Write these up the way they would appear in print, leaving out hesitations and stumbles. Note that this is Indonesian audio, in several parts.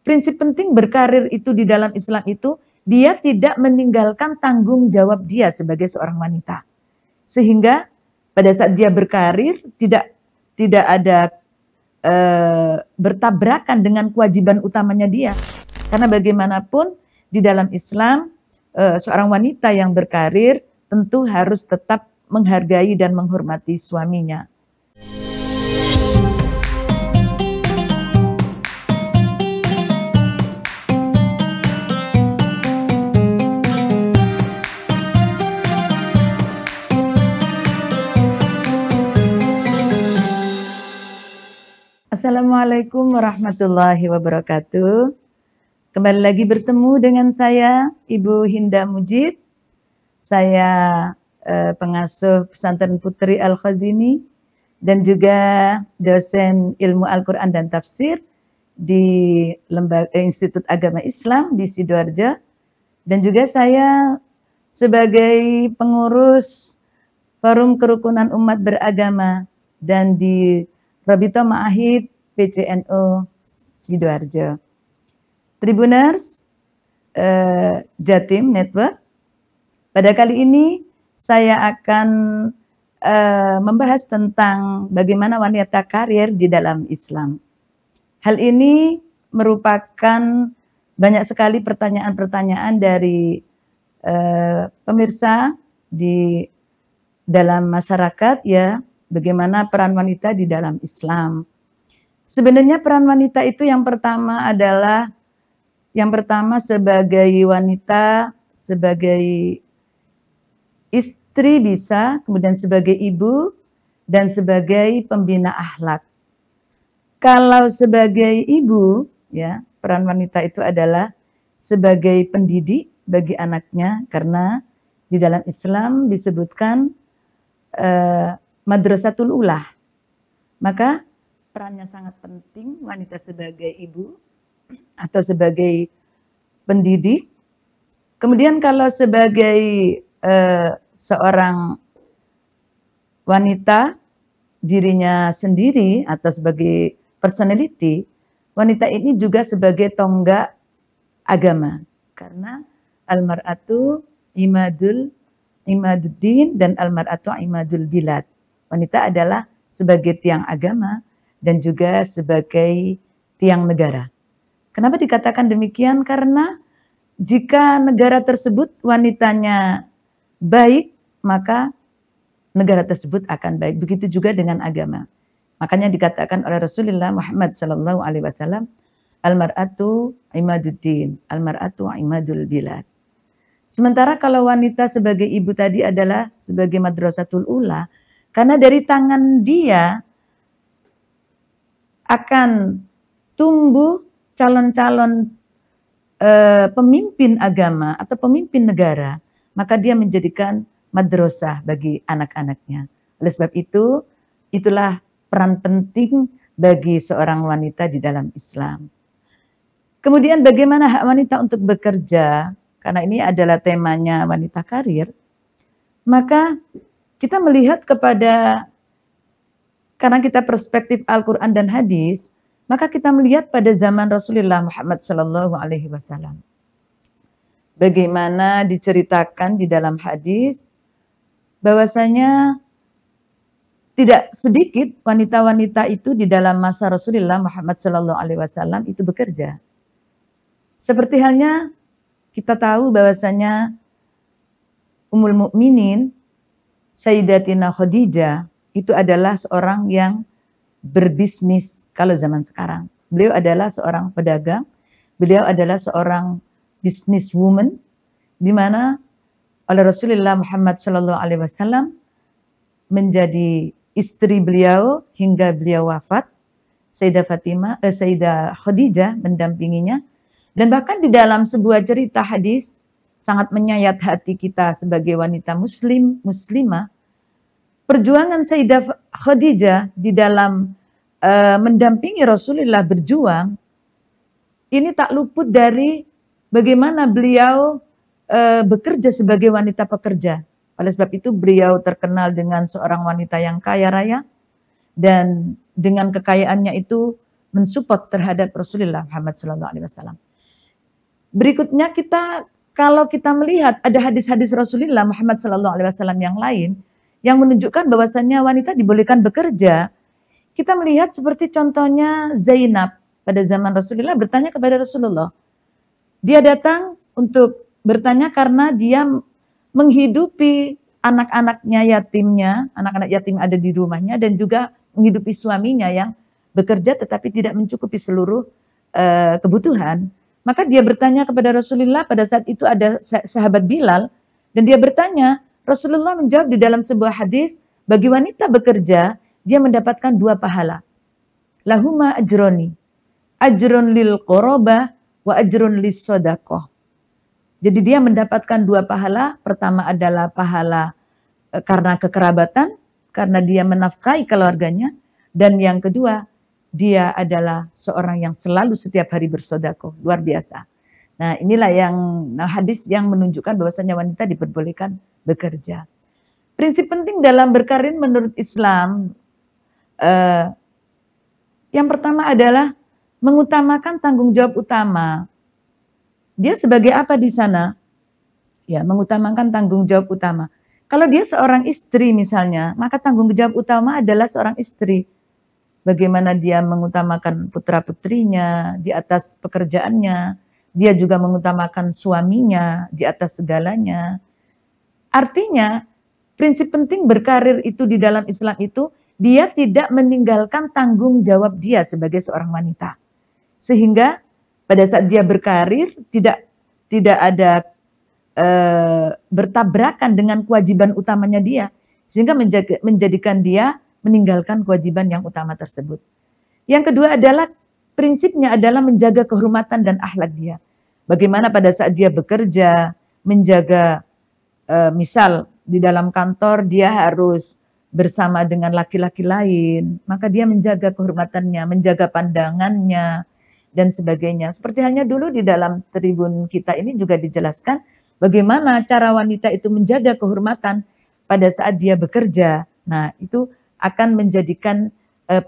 prinsip penting berkarir itu di dalam Islam itu, dia tidak meninggalkan tanggung jawab dia sebagai seorang wanita. Sehingga pada saat dia berkarir tidak ada bertabrakan dengan kewajiban utamanya dia. Karena bagaimanapun di dalam Islam seorang wanita yang berkarir tentu harus tetap menghargai dan menghormati suaminya. Assalamualaikum warahmatullahi wabarakatuh. Kembali lagi bertemu dengan saya, Ibu Hinda Mujib. Saya pengasuh Pesantren Putri Al-Khazini dan juga dosen ilmu Al-Quran dan Tafsir di Institut Agama Islam di Sidoarjo. Dan juga saya sebagai pengurus Forum Kerukunan Umat Beragama dan di Rabita Ma'ahid PCNU Sidoarjo. Tribuners Jatim Network, pada kali ini saya akan membahas tentang bagaimana wanita karir di dalam Islam. Hal ini merupakan banyak sekali pertanyaan-pertanyaan dari pemirsa di dalam masyarakat, ya, bagaimana peran wanita di dalam Islam. Sebenarnya peran wanita itu yang pertama sebagai wanita, sebagai istri bisa, kemudian sebagai ibu, dan sebagai pembina akhlak. Kalau sebagai ibu, ya, peran wanita itu adalah sebagai pendidik bagi anaknya, karena di dalam Islam disebutkan Madrasatul Ulah. Maka perannya sangat penting wanita sebagai ibu atau sebagai pendidik. Kemudian kalau sebagai seorang wanita dirinya sendiri atau sebagai personality, wanita ini juga sebagai tonggak agama. Karena al-mar'atu imaduddin dan al-mar'atu imadul bilad. Wanita adalah sebagai tiang agama dan juga sebagai tiang negara. Kenapa dikatakan demikian? Karena jika negara tersebut wanitanya baik, maka negara tersebut akan baik. Begitu juga dengan agama. Makanya dikatakan oleh Rasulullah Muhammad SAW, al-mar'atu imaduddin, al-mar'atu imadul bilad. Sementara kalau wanita sebagai ibu tadi adalah sebagai madrasatul ula, karena dari tangan dia akan tumbuh calon-calon pemimpin agama atau pemimpin negara, maka dia menjadikan madrasah bagi anak-anaknya. Oleh sebab itu, itulah peran penting bagi seorang wanita di dalam Islam. Kemudian bagaimana hak wanita untuk bekerja, karena ini adalah temanya wanita karir, maka kita melihat karena kita perspektif Al-Quran dan hadis, maka kita melihat pada zaman Rasulullah Muhammad SAW. Bagaimana diceritakan di dalam hadis, bahwasanya tidak sedikit wanita-wanita itu di dalam masa Rasulullah Muhammad SAW itu bekerja. Seperti halnya kita tahu bahwasanya Ummul Mukminin Sayyidatina Khadijah itu adalah seorang yang berbisnis kalau zaman sekarang. Beliau adalah seorang pedagang, beliau adalah seorang businesswoman, di mana oleh Rasulullah Muhammad SAW menjadi istri beliau hingga beliau wafat. Sayyidah Khadijah mendampinginya, dan bahkan di dalam sebuah cerita hadis sangat menyayat hati kita sebagai wanita muslimah. Perjuangan Sayyidah Khadijah di dalam mendampingi Rasulullah berjuang, ini tak luput dari bagaimana beliau bekerja sebagai wanita pekerja. Oleh sebab itu beliau terkenal dengan seorang wanita yang kaya raya, dan dengan kekayaannya itu mensupport terhadap Rasulullah Muhammad SAW. Berikutnya kalau kita melihat ada hadis-hadis Rasulullah Muhammad SAW yang lain yang menunjukkan bahwasannya wanita dibolehkan bekerja. Kita melihat seperti contohnya Zainab pada zaman Rasulullah bertanya kepada Rasulullah. Dia datang untuk bertanya karena dia menghidupi anak-anaknya yatimnya, anak-anak yatim ada di rumahnya, dan juga menghidupi suaminya yang bekerja tetapi tidak mencukupi seluruh kebutuhan. Maka dia bertanya kepada Rasulullah, pada saat itu ada sahabat Bilal, dan dia bertanya, Rasulullah menjawab di dalam sebuah hadis, bagi wanita bekerja, dia mendapatkan 2 pahala. Lahuma ajroni, ajrun lil qorobah, wa ajrun lis sodakoh. Jadi dia mendapatkan 2 pahala, pertama adalah pahala karena kekerabatan, karena dia menafkahi keluarganya, dan yang kedua, dia adalah seorang yang selalu setiap hari bersedekah, luar biasa. Nah, inilah hadis yang menunjukkan bahwasanya wanita diperbolehkan bekerja. Prinsip penting dalam berkarir menurut Islam, yang pertama adalah mengutamakan tanggung jawab utama. Dia sebagai apa di sana? Ya, mengutamakan tanggung jawab utama. Kalau dia seorang istri misalnya, maka tanggung jawab utama adalah seorang istri. Bagaimana dia mengutamakan putra-putrinya di atas pekerjaannya, dia juga mengutamakan suaminya di atas segalanya. Artinya, prinsip penting berkarir itu di dalam Islam itu, dia tidak meninggalkan tanggung jawab dia sebagai seorang wanita. Sehingga pada saat dia berkarir, tidak ada bertabrakan dengan kewajiban utamanya dia. Sehingga menjadikan dia meninggalkan kewajiban yang utama tersebut. Yang kedua adalah prinsipnya adalah menjaga kehormatan dan akhlak dia. Bagaimana pada saat dia bekerja, menjaga misal di dalam kantor dia harus bersama dengan laki-laki lain, maka dia menjaga kehormatannya, menjaga pandangannya, dan sebagainya. Seperti halnya dulu di dalam tribun kita ini juga dijelaskan bagaimana cara wanita itu menjaga kehormatan pada saat dia bekerja. Nah, itu akan menjadikan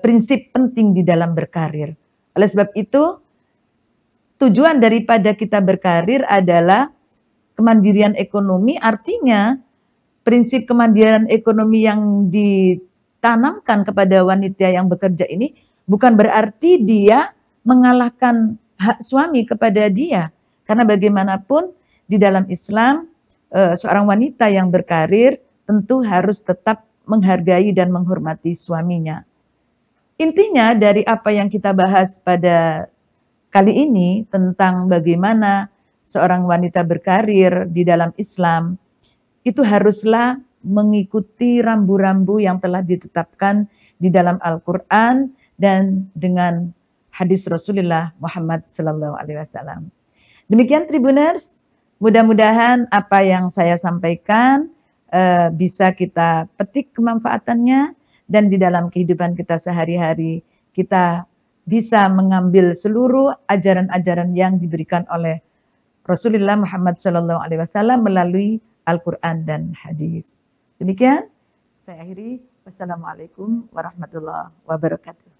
prinsip penting di dalam berkarir. Oleh sebab itu, tujuan daripada kita berkarir adalah kemandirian ekonomi, artinya prinsip kemandirian ekonomi yang ditanamkan kepada wanita yang bekerja ini bukan berarti dia mengalahkan hak suami kepada dia. Karena bagaimanapun di dalam Islam, seorang wanita yang berkarir tentu harus tetap menghargai dan menghormati suaminya. Intinya dari apa yang kita bahas pada kali ini tentang bagaimana seorang wanita berkarir di dalam Islam, itu haruslah mengikuti rambu-rambu yang telah ditetapkan di dalam Al-Quran dan dengan hadis Rasulullah Muhammad SAW. Demikian Tribuners, mudah-mudahan apa yang saya sampaikan bisa kita petik kemanfaatannya, dan di dalam kehidupan kita sehari-hari kita bisa mengambil seluruh ajaran-ajaran yang diberikan oleh Rasulullah Muhammad SAW melalui Al-Quran dan hadis. Demikian saya akhiri. Wassalamualaikum warahmatullahi wabarakatuh.